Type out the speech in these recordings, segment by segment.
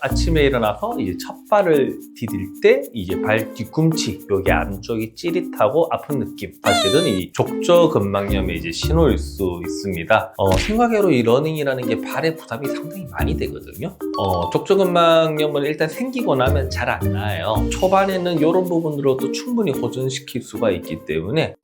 아침에 일어나서 이제 첫 발을 디딜 때 이제 발 뒤꿈치 여기 안쪽이 찌릿하고 아픈 느낌, 사실은 이 족저근막염의 이제 신호일 수 있습니다. 생각외로 이 러닝이라는 게 발에 부담이 상당히 많이 되거든요. 족저근막염은 일단 생기고 나면 잘 안 나아요. 초반에는 이런 부분으로도 충분히 호전시킬 수가 있기 때문에.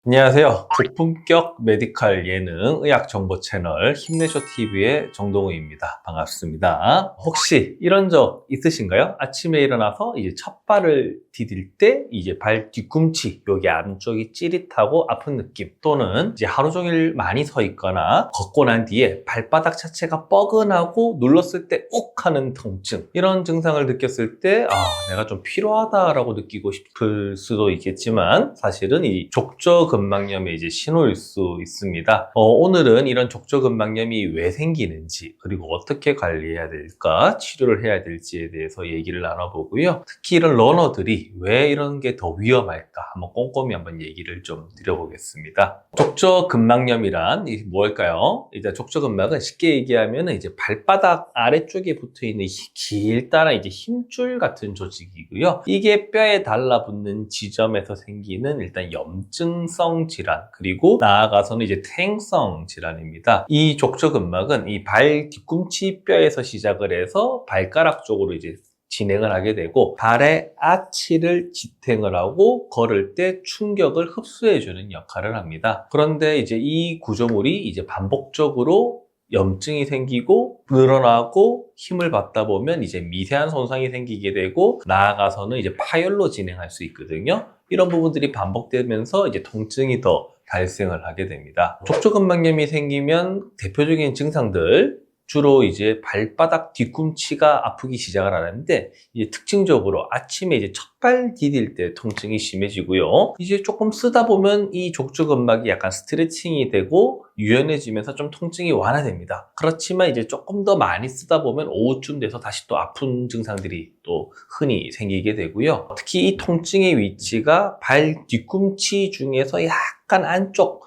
안녕하세요. 고품격 메디컬 예능 의학 정보 채널 힘내쇼 TV의 정동우입니다. 반갑습니다. 혹시 이런 적 있으신가요? 아침에 일어나서 이제 첫 발을 디딜 때 이제 발 뒤꿈치 여기 안쪽이 찌릿하고 아픈 느낌, 또는 이제 하루 종일 많이 서 있거나 걷고 난 뒤에 발바닥 자체가 뻐근하고 눌렀을 때 욱 하는 통증, 이런 증상을 느꼈을 때 내가 좀 피로하다라고 느끼고 싶을 수도 있겠지만 사실은 이 족저근막염의 이제 신호일 수 있습니다. 오늘은 이런 족저근막염이 왜 생기는지, 그리고 어떻게 관리해야 될까, 치료를 해야 될지에 대해서 얘기를 나눠보고요. 특히 이런 러너들이 왜 이런 게 더 위험할까 한번 꼼꼼히 한번 얘기를 좀 드려보겠습니다. 족저근막염이란 뭘까요? 이제 족저근막은 쉽게 얘기하면 이제 발바닥 아래쪽에 붙어 있는 길다란 이제 힘줄 같은 조직이고요. 이게 뼈에 달라붙는 지점에서 생기는 일단 염증성 질환, 그리고 나아가서는 이제 퇴행성 질환입니다. 이 족저근막은 이 발 뒤꿈치 뼈에서 시작을 해서 발가락 쪽으로 이제 진행을 하게 되고, 발의 아치를 지탱을 하고 걸을 때 충격을 흡수해주는 역할을 합니다. 그런데 이제 이 구조물이 이제 반복적으로 염증이 생기고 늘어나고 힘을 받다 보면 이제 미세한 손상이 생기게 되고, 나아가서는 이제 파열로 진행할 수 있거든요. 이런 부분들이 반복되면서 이제 통증이 더 발생을 하게 됩니다. 족저근막염이 생기면 대표적인 증상들, 주로 이제 발바닥 뒤꿈치가 아프기 시작을 하는데, 이제 특징적으로 아침에 이제 첫 발 디딜 때 통증이 심해지고요. 이제 조금 쓰다 보면 이 족저근막이 약간 스트레칭이 되고 유연해지면서 좀 통증이 완화됩니다. 그렇지만 이제 조금 더 많이 쓰다 보면 오후쯤 돼서 다시 또 아픈 증상들이 또 흔히 생기게 되고요. 특히 이 통증의 위치가 발 뒤꿈치 중에서 약간 안쪽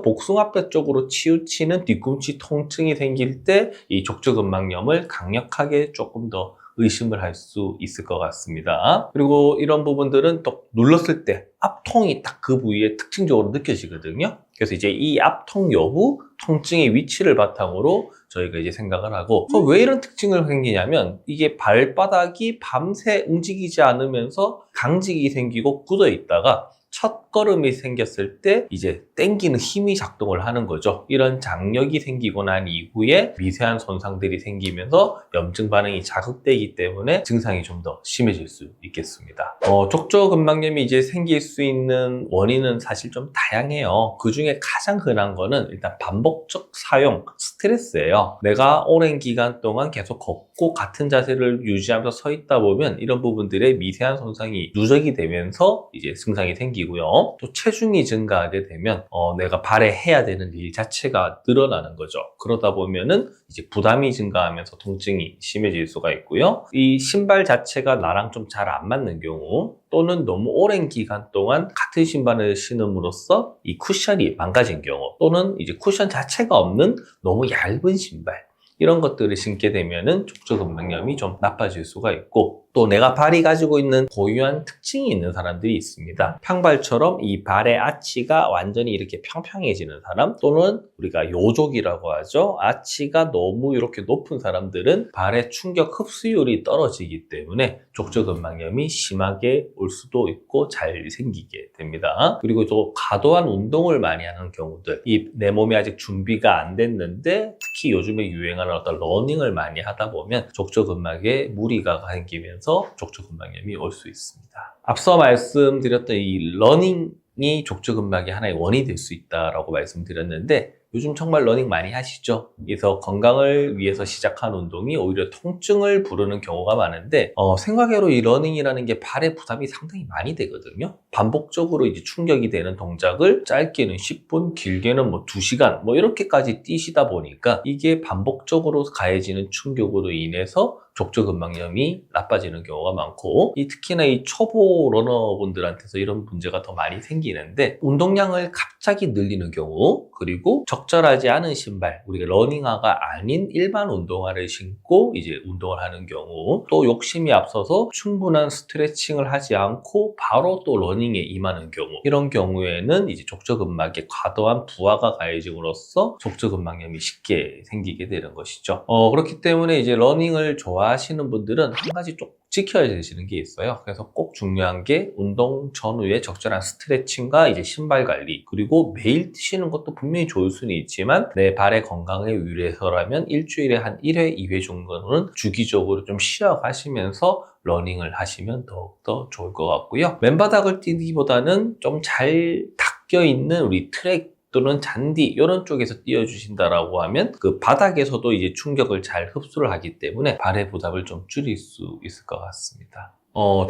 복숭아뼈 쪽으로 치우치는 뒤꿈치 통증이 생길 때 이 족저근막염을 강력하게 조금 더 의심을 할 수 있을 것 같습니다. 그리고 이런 부분들은 또 눌렀을 때 압통이 딱 그 부위에 특징적으로 느껴지거든요. 그래서 이제 이 압통 여부, 통증의 위치를 바탕으로 저희가 이제 생각을 하고, 왜 이런 특징을 생기냐면, 이게 발바닥이 밤새 움직이지 않으면서 강직이 생기고 굳어 있다가 첫 걸음이 생겼을 때 이제 당기는 힘이 작동을 하는 거죠. 이런 장력이 생기고 난 이후에 미세한 손상들이 생기면서 염증 반응이 자극되기 때문에 증상이 좀 더 심해질 수 있겠습니다. 족저근막염이 이제 생길 수 있는 원인은 사실 좀 다양해요. 그 중에 가장 흔한 거는 일단 반복적 사용, 스트레스예요. 내가 오랜 기간 동안 계속 걷고 같은 자세를 유지하면서 서 있다 보면 이런 부분들의 미세한 손상이 누적이 되면서 이제 증상이 생기고요. 또 체중이 증가하게 되면 내가 발에 해야 되는 일 자체가 늘어나는 거죠. 그러다 보면은 이제 부담이 증가하면서 통증이 심해질 수가 있고요. 이 신발 자체가 나랑 좀 잘 안 맞는 경우, 또는 너무 오랜 기간 동안 같은 신발을 신음으로써 이 쿠션이 망가진 경우, 또는 이제 쿠션 자체가 없는 너무 얇은 신발, 이런 것들을 신게 되면은 족저근막염이 좀 나빠질 수가 있고, 또 내가 발이 가지고 있는 고유한 특징이 있는 사람들이 있습니다. 평발처럼 이 발의 아치가 완전히 이렇게 평평해지는 사람, 또는 우리가 요족이라고 하죠. 아치가 너무 이렇게 높은 사람들은 발의 충격 흡수율이 떨어지기 때문에 족저근막염이 심하게 올 수도 있고 잘 생기게 됩니다. 그리고 또 과도한 운동을 많이 하는 경우들, 내 몸이 아직 준비가 안 됐는데 특히 요즘에 유행하는 어떤 러닝을 많이 하다 보면 족저근막에 무리가 생기면서 족저근막염이 올 수 있습니다. 앞서 말씀드렸던 이 러닝이 족저근막의 하나의 원인이 될 수 있다고 말씀드렸는데, 요즘 정말 러닝 많이 하시죠? 그래서 건강을 위해서 시작한 운동이 오히려 통증을 부르는 경우가 많은데, 생각외로 이 러닝이라는 게 발에 부담이 상당히 많이 되거든요. 반복적으로 이제 충격이 되는 동작을 짧게는 10분, 길게는 2시간 이렇게까지 뛰시다 보니까 이게 반복적으로 가해지는 충격으로 인해서 족저근막염이 나빠지는 경우가 많고, 특히나 이 초보 러너분들한테서 이런 문제가 더 많이 생기는데, 운동량을 갑자기 늘리는 경우, 그리고 적절하지 않은 신발, 우리가 러닝화가 아닌 일반 운동화를 신고 이제 운동을 하는 경우, 또 욕심이 앞서서 충분한 스트레칭을 하지 않고 바로 또 러닝에 임하는 경우, 이런 경우에는 이제 족저근막에 과도한 부하가 가해짐으로써 족저근막염이 쉽게 생기게 되는 것이죠. 그렇기 때문에 이제 러닝을 좋아하시는 분들은 한 가지 좀 지켜야 되시는 게 있어요. 그래서 꼭 중요한 게 운동 전후에 적절한 스트레칭과 이제 신발 관리, 그리고 매일 뛰시는 것도 분명히 좋을 수는 있지만 내 발의 건강을 위해서라면 일주일에 한 1회, 2회 정도는 주기적으로 좀 쉬어가시면서 러닝을 하시면 더욱더 좋을 것 같고요. 맨바닥을 뛰기보다는 좀 잘 닦여 있는 우리 트랙 또는 잔디 이런 쪽에서 뛰어주신다라고 하면 그 바닥에서도 이제 충격을 잘 흡수를 하기 때문에 발의 부담을 좀 줄일 수 있을 것 같습니다.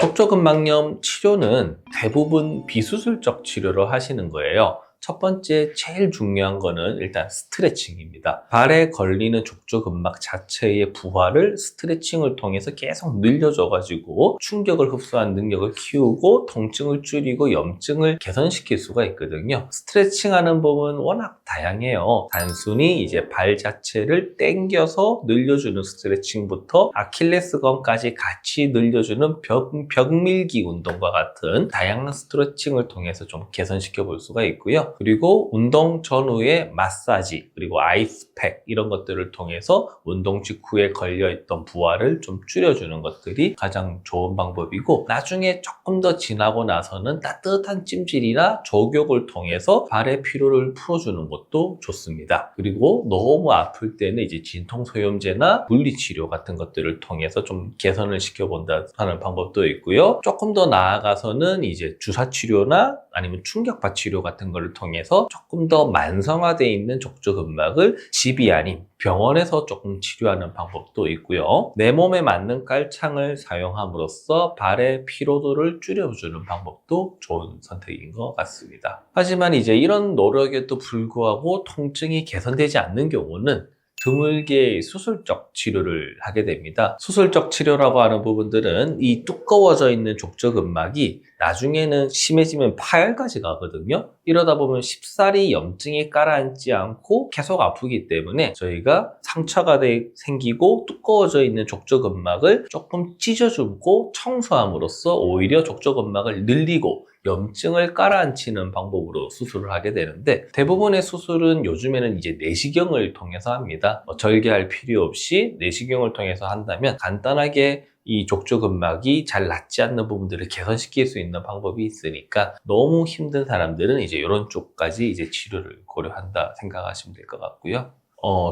족저근막염 치료는 대부분 비수술적 치료를 하시는 거예요. 첫 번째 제일 중요한 거는 일단 스트레칭입니다. 발에 걸리는 족저근막 자체의 부하를 스트레칭을 통해서 계속 늘려줘가지고 충격을 흡수하는 능력을 키우고 통증을 줄이고 염증을 개선시킬 수가 있거든요. 스트레칭하는 법은 워낙 다양해요. 단순히 이제 발 자체를 당겨서 늘려주는 스트레칭부터 아킬레스건까지 같이 늘려주는 벽 밀기 운동과 같은 다양한 스트레칭을 통해서 좀 개선시켜 볼 수가 있고요. 그리고 운동 전후에 마사지, 그리고 아이스팩 이런 것들을 통해서 운동 직후에 걸려있던 부하를 좀 줄여주는 것들이 가장 좋은 방법이고, 나중에 조금 더 지나고 나서는 따뜻한 찜질이나 족욕을 통해서 발의 피로를 풀어주는 것도 좋습니다. 그리고 너무 아플 때는 이제 진통소염제나 물리치료 같은 것들을 통해서 좀 개선을 시켜본다 하는 방법도 있고요. 조금 더 나아가서는 이제 주사치료나 아니면 충격파 치료 같은 걸 통해서 조금 더 만성화되어 있는 족저근막을 집이 아닌 병원에서 조금 치료하는 방법도 있고요. 내 몸에 맞는 깔창을 사용함으로써 발의 피로도를 줄여주는 방법도 좋은 선택인 것 같습니다. 하지만 이제 이런 노력에도 불구하고 통증이 개선되지 않는 경우는 드물게 수술적 치료를 하게 됩니다. 수술적 치료라고 하는 부분들은 이 두꺼워져 있는 족저근막이 나중에는 심해지면 파열까지 가거든요. 이러다 보면 쉽사리 염증이 가라앉지 않고 계속 아프기 때문에 저희가 상처가 생기고 두꺼워져 있는 족저근막을 조금 찢어주고 청소함으로써 오히려 족저근막을 늘리고 염증을 깔아앉히는 방법으로 수술을 하게 되는데, 대부분의 수술은 요즘에는 이제 내시경을 통해서 합니다. 절개할 필요 없이 내시경을 통해서 한다면 간단하게 이 족저근막이 잘 낫지 않는 부분들을 개선시킬 수 있는 방법이 있으니까, 너무 힘든 사람들은 이제 이런 쪽까지 이제 치료를 고려한다 생각하시면 될 것 같고요.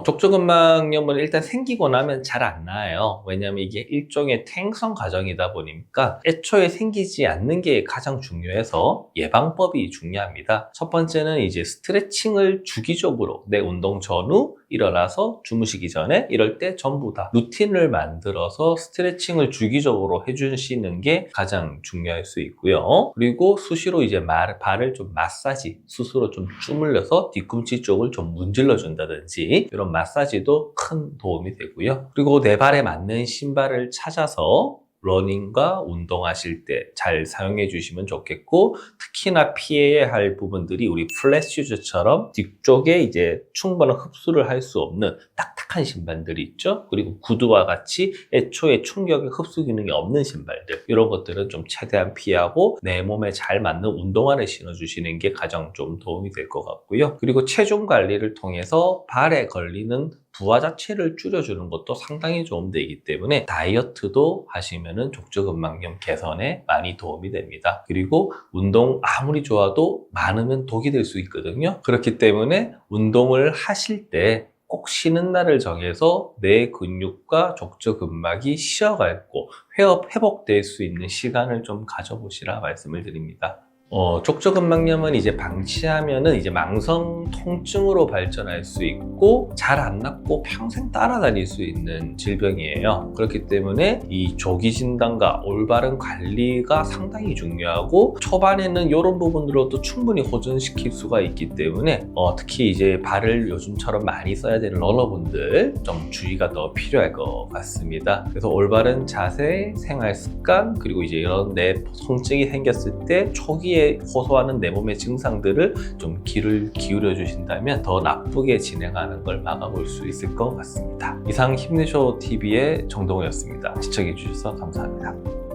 족저근막염은 일단 생기고 나면 잘 안 나아요. 왜냐하면 이게 일종의 퇴행성 과정이다 보니까 애초에 생기지 않는 게 가장 중요해서 예방법이 중요합니다. 첫 번째는 이제 스트레칭을 주기적으로 내 운동 전후 일어나서 주무시기 전에 이럴 때 전부 다 루틴을 만들어서 스트레칭을 주기적으로 해주시는 게 가장 중요할 수 있고요. 그리고 수시로 이제 발을 좀 마사지, 스스로 좀 주물러서 뒤꿈치 쪽을 좀 문질러 준다든지 이런 마사지도 큰 도움이 되고요. 그리고 내 발에 맞는 신발을 찾아서 러닝과 운동하실 때 잘 사용해 주시면 좋겠고, 특히나 피해야 할 부분들이 우리 플랫 슈즈처럼 뒤쪽에 이제 충분한 흡수를 할 수 없는 딱딱한 신발들이 있죠. 그리고 구두와 같이 애초에 충격의 흡수 기능이 없는 신발들, 이런 것들은 좀 최대한 피하고 내 몸에 잘 맞는 운동화를 신어 주시는 게 가장 좀 도움이 될 것 같고요. 그리고 체중 관리를 통해서 발에 걸리는 부하 자체를 줄여주는 것도 상당히 좋은 데이기 때문에 다이어트도 하시면은 족저근막염 개선에 많이 도움이 됩니다. 그리고 운동 아무리 좋아도 많으면 독이 될 수 있거든요. 그렇기 때문에 운동을 하실 때 꼭 쉬는 날을 정해서 내 근육과 족저근막이 쉬어가고 회복될 수 있는 시간을 좀 가져보시라 말씀을 드립니다. 족저근막염은 이제 방치하면은 이제 망성 통증으로 발전할 수 있고 잘 안 낫고 평생 따라다닐 수 있는 질병이에요. 그렇기 때문에 이 조기 진단과 올바른 관리가 상당히 중요하고 초반에는 이런 부분으로도 충분히 호전시킬 수가 있기 때문에 특히 이제 발을 요즘처럼 많이 써야 되는 러너분들 좀 주의가 더 필요할 것 같습니다. 그래서 올바른 자세, 생활 습관, 그리고 이제 이런 내 통증이 생겼을 때 초기에 호소하는 내 몸의 증상들을 좀 귀를 기울여 주신다면 더 나쁘게 진행하는 걸 막아볼 수 있을 것 같습니다. 이상 힘내쇼 TV의 정동호였습니다. 시청해 주셔서 감사합니다.